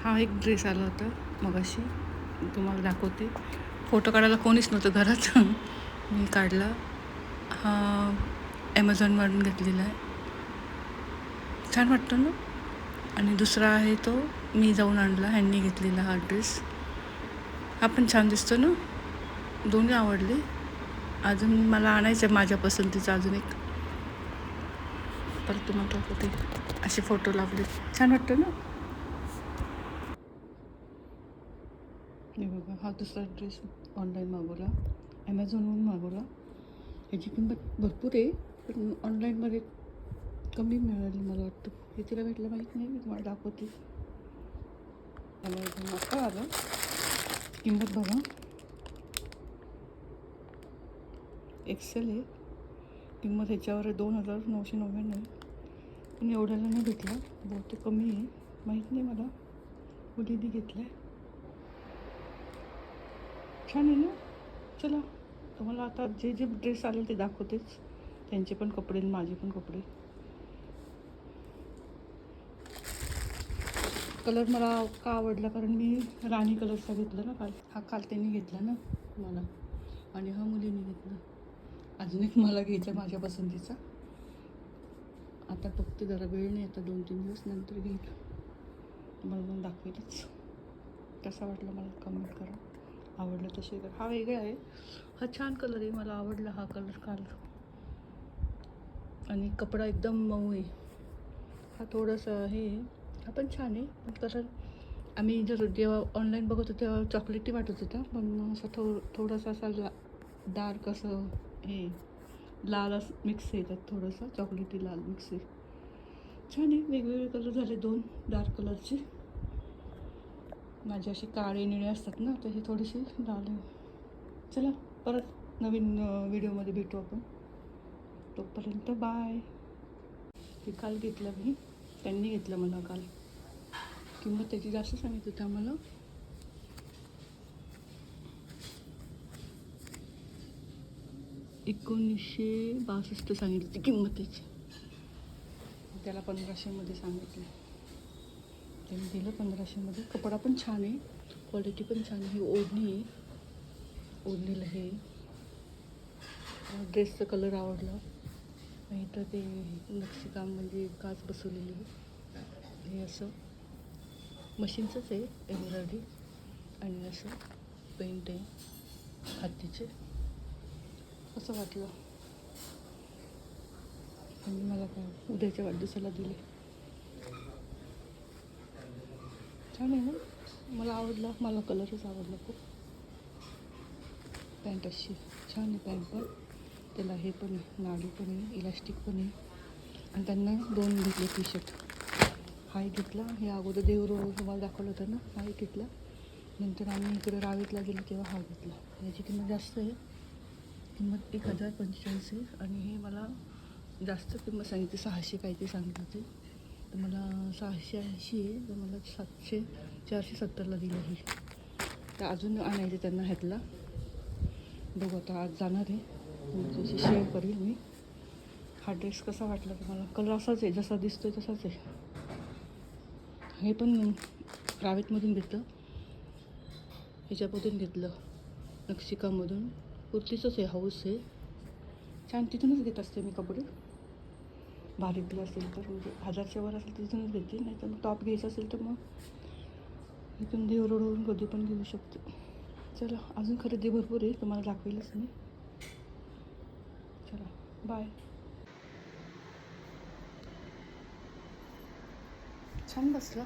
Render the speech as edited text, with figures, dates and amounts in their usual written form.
हा एक ड्रेस आला होता मगाशी, तुम्हाला दाखवते. फोटो काढायला कोणीच नव्हतं घरात. मी काढला. हा ॲमेझॉनवरून घेतलेला आहे. छान वाटतो ना. आणि दुसरा आहे तो मी जाऊन आणला, ह्यांनी घेतलेला हा ड्रेस. हा पण छान दिसतो ना. दोन्ही आवडले. अजून मला आणायचं आहे माझ्या पसंतीचा अजून एक. परत तुम्हाला दाखवते. असे फोटो लावले, छान वाटतं ना. हे बघा, हा दुसरा ड्रेस ऑनलाईन मागवला, ॲमेझॉनवरून मागवला. ह्याची किंमत भरपूर आहे, पण ऑनलाईनमध्ये कमी मिळाली मला वाटतं. हे तिला भेटलं माहीत नाही, मी तुम्हाला दाखवते. ॲमेझॉन आता आलं. किंमत बघा, एक्सेल आहे. किंमत ह्याच्यावर 2999. पण एवढ्याला नाही भेटला, बहुतेक कमी आहे, माहीत नाही मला. मुलीने घेतलं आहे. छान आहे ना. चला, तुम्हाला आता जे जे ड्रेस आले ते दाखवतेच. त्यांचे पण कपडे आणि माझे पण कपडे. कलर मला का आवडला, कारण मी राणी कलरचा घेतला ना काल. हा काल त्यांनी घेतला ना मला, आणि हा मुलीने घेतला. अजून एक मला घ्यायचा माझ्या पसंतीचा. आता बघते, जरा वेळ नाही, आता 2-3 दिवस नंतर घेईल. तुम्हाला मग दाखवेलच. कसा वाटला मला कमेंट करा. आवडलं तर शेअर. हा वेगळा आहे, हा छान कलर आहे, मला आवडला हा कलर काल. आणि कपडा एकदम मऊ आहे. हा थोडासा हे, हा पण छान आहे, पण कलर आम्ही जेव्हा ऑनलाईन बघत होतो तेव्हा चॉकलेटी वाटत होता, पण असं थोडासा असा डार्क असं हे लाल असं मिक्स आहे त्यात, थोडंसं चॉकलेटी लाल मिक्स आहे. छान आहे. वेगवेगळे कलर झाले, 2 डार्क कलरचे. माझे असे काळे निळे असतात ना, तर हे थोडेसे लाल आहे. चला, परत नवीन व्हिडिओमध्ये भेटू आपण. तोपर्यंत बाय. ते काल घेतलं मी, त्यांनी घेतलं मला काल. किंमत त्याची जास्त सांगितली होती आम्हाला. 1962 सांगितली होती किंमत त्याची. त्याला 1500मध्ये सांगितली, त्यांनी दिलं 1500मध्ये. कपडा पण छान आहे, क्वालिटी पण छान आहे. ओढणी आहे, ओढणीला हे ड्रेसचा कलर आवडला. इथं ते नक्षीकाम म्हणजे काच बसवलेली आहे. हे असं मशीनचंच आहे, एम्ब्रॉयडरी. आणि असं पेंट आहे हातीचे. असं वाटलं, आणि मला काय उद्याच्या वाढदिवसाला दिले. छान आहे ना. मला आवडला, मला कलरच आवडला खूप. पॅन्ट अशी छान आहे, पॅन्ट पण. त्याला हे पण आहे, नाडी पण आहे, इलास्टिक पण आहे. आणि त्यांना 2 घेतले टी शर्ट. हा एक घेतला, हे अगोदर देवरो तुम्हाला दाखवलं होतं ना, हा एक घेतला. नंतर आम्ही इकडे रावेतला गेलो तेव्हा हा घेतला. याची किंमत जास्त आहे, किंमत 1045 आहे. आणि हे मला जास्त किंमत सांगितली, 600 काहीतरी सांगितलं होते. तर मला 680 आहे, तर मला 470ला दिलं ही. तर अजून आणायचं त्यांना ह्यातला. बघू आता, आज जाणार आहे, तुमच्याशी शेअर करेल मी. हा ड्रेस कसा वाटला तुम्हाला. कलर असाच आहे, जसा दिसतोय तसाच आहे. हे पण रावेतमधून घेतलं, ह्याच्यामधून घेतलं, नक्षिकामधून. कुर्तीचंच आहे, हाऊस आहे. छान, तिथूनच घेत असते मी कपडे. भारी दिलं असेल तर, म्हणजे 1000च्या वर असेल तिथूनच घेते. नाही तर मग टॉप घ्यायचं असेल तर मग इथून देवरोडवरून कधी पण घेऊ शकते. चला, अजून खरेदी भरपूर आहे, तुम्हाला दाखवेलच मी. चला, बाय. छान बसला.